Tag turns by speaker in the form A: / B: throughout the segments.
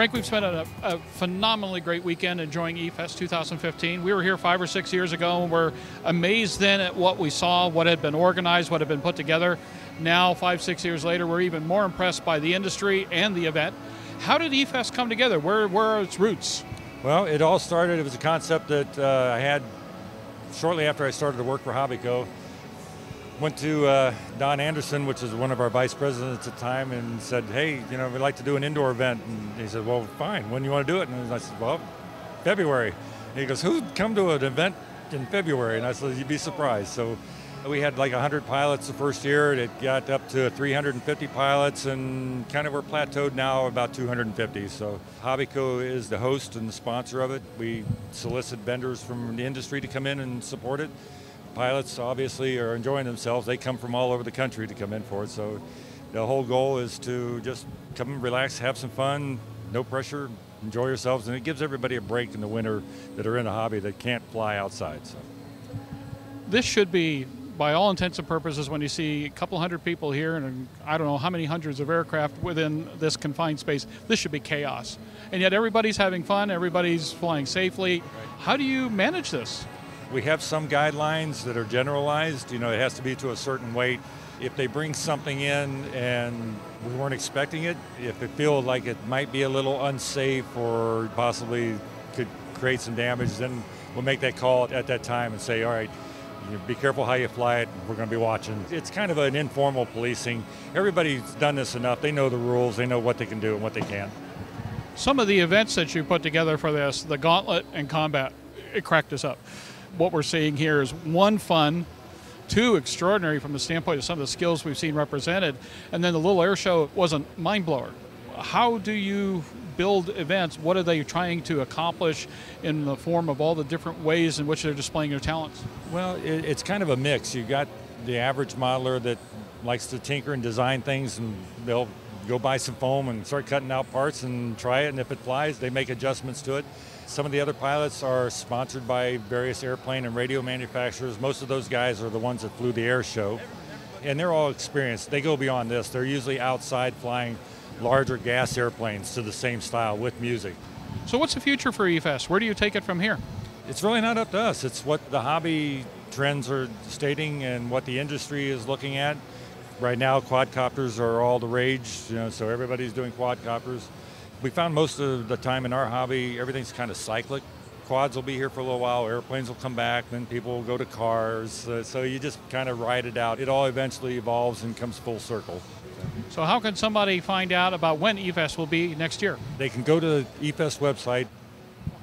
A: Frank, we've spent a phenomenally great weekend enjoying eFest 2015. We were here 5 or 6 years ago, and we're amazed then at what we saw, what had been organized, what had been put together. Now, 5, 6 years later, we're even more impressed by the industry and the event. How did eFest come together? Where are its roots?
B: Well, it all started, it was a concept that I had shortly after I started to work for Hobbyco. Went to Don Anderson, which is one of our vice presidents at the time, and said, hey, you know, we'd like to do an indoor event. And he said, well, fine, when do you want to do it? And I said, well, February. And he goes, who'd come to an event in February? And I said, you'd be surprised. So we had like 100 pilots the first year. It got up to 350 pilots, and kind of we're plateaued now about 250. So Hobbyco is the host and the sponsor of it. We solicit vendors from the industry to come in and support it. Pilots obviously are enjoying themselves. They come from all over the country to come in for it. So the whole goal is to just come and relax, have some fun, no pressure, enjoy yourselves, and it gives everybody a break in the winter that are in a hobby that can't fly outside. So
A: This should be, by all intents and purposes, when you see a couple hundred people here and I don't know how many hundreds of aircraft within this confined space, this should be chaos. And yet everybody's having fun, everybody's flying safely. Right. How do you manage this?
B: We have some guidelines that are generalized. You know, it has to be to a certain weight. If they bring something in and we weren't expecting it, if it feels like it might be a little unsafe or possibly could create some damage, then we'll make that call at that time and say, all right, you know, be careful how you fly it, we're going to be watching. It's kind of an informal policing. Everybody's done this enough. They know the rules, they know what they can do and what they can't.
A: Some of the events that you put together for this, the Gauntlet and Combat, it cracked us up. What we're seeing here is one, fun, two, extraordinary from the standpoint of some of the skills we've seen represented, and then the little air show was a mind blower. How do you build events? What are they trying to accomplish in the form of all the different ways in which they're displaying their talents?
B: Well, it's kind of a mix. You've got the average modeler that likes to tinker and design things, and they'll go buy some foam and start cutting out parts and try it, and if it flies, they make adjustments to it. Some of the other pilots are sponsored by various airplane and radio manufacturers. Most of those guys are the ones that flew the Airshow, and they're all experienced. They go beyond this. They're usually outside flying larger gas airplanes to the same style with music.
A: So what's the future for eFest? Where do you take it from here?
B: It's really not up to us. It's what the hobby trends are stating and what the industry is looking at. Right now, quadcopters are all the rage, you know, so everybody's doing quadcopters. We found most of the time in our hobby, everything's kind of cyclic. Quads will be here for a little while, airplanes will come back, then people will go to cars. So you just kind of ride it out. It all eventually evolves and comes full circle.
A: So how can somebody find out about when eFest will be next year?
B: They can go to the eFest website.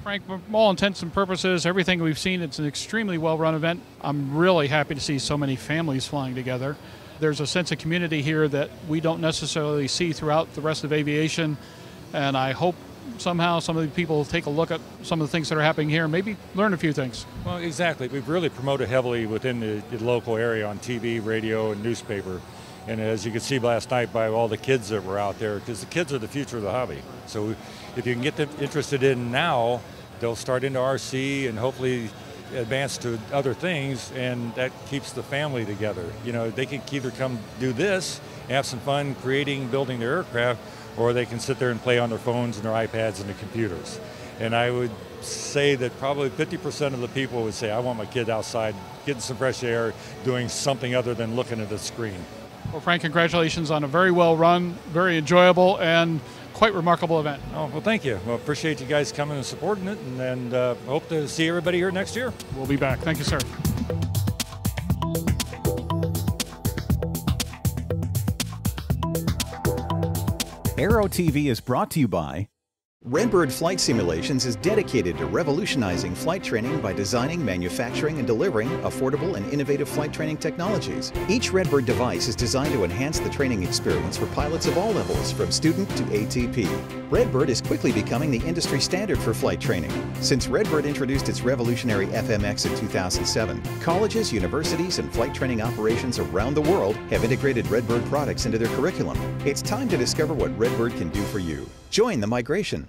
A: Frank, for all intents and purposes, everything we've seen, it's an extremely well-run event. I'm really happy to see so many families flying together. There's a sense of community here that we don't necessarily see throughout the rest of aviation. And I hope somehow some of the people will take a look at some of the things that are happening here and maybe learn a few things.
B: Well, exactly. We've really promoted heavily within the local area on TV, radio, and newspaper. And as you could see last night by all the kids that were out there, because the kids are the future of the hobby. So if you can get them interested in now, they'll start into RC and hopefully advance to other things, and that keeps the family together. You know, they can either come do this, have some fun creating, building their aircraft, or they can sit there and play on their phones and their iPads and their computers. And I would say that probably 50% of the people would say, I want my kid outside, getting some fresh air, doing something other than looking at a screen.
A: Well, Frank, congratulations on a very well run, very enjoyable, and quite remarkable event.
B: Oh, well, thank you. Well, appreciate you guys coming and supporting it, and hope to see everybody here next year.
A: We'll be back. Thank you, sir.
C: Aero-TV is brought to you by Redbird Flight Simulations is dedicated to revolutionizing flight training by designing, manufacturing, and delivering affordable and innovative flight training technologies. Each Redbird device is designed to enhance the training experience for pilots of all levels, from student to ATP. Redbird is quickly becoming the industry standard for flight training. Since Redbird introduced its revolutionary FMX in 2007, colleges, universities, and flight training operations around the world have integrated Redbird products into their curriculum. It's time to discover what Redbird can do for you. Join the migration.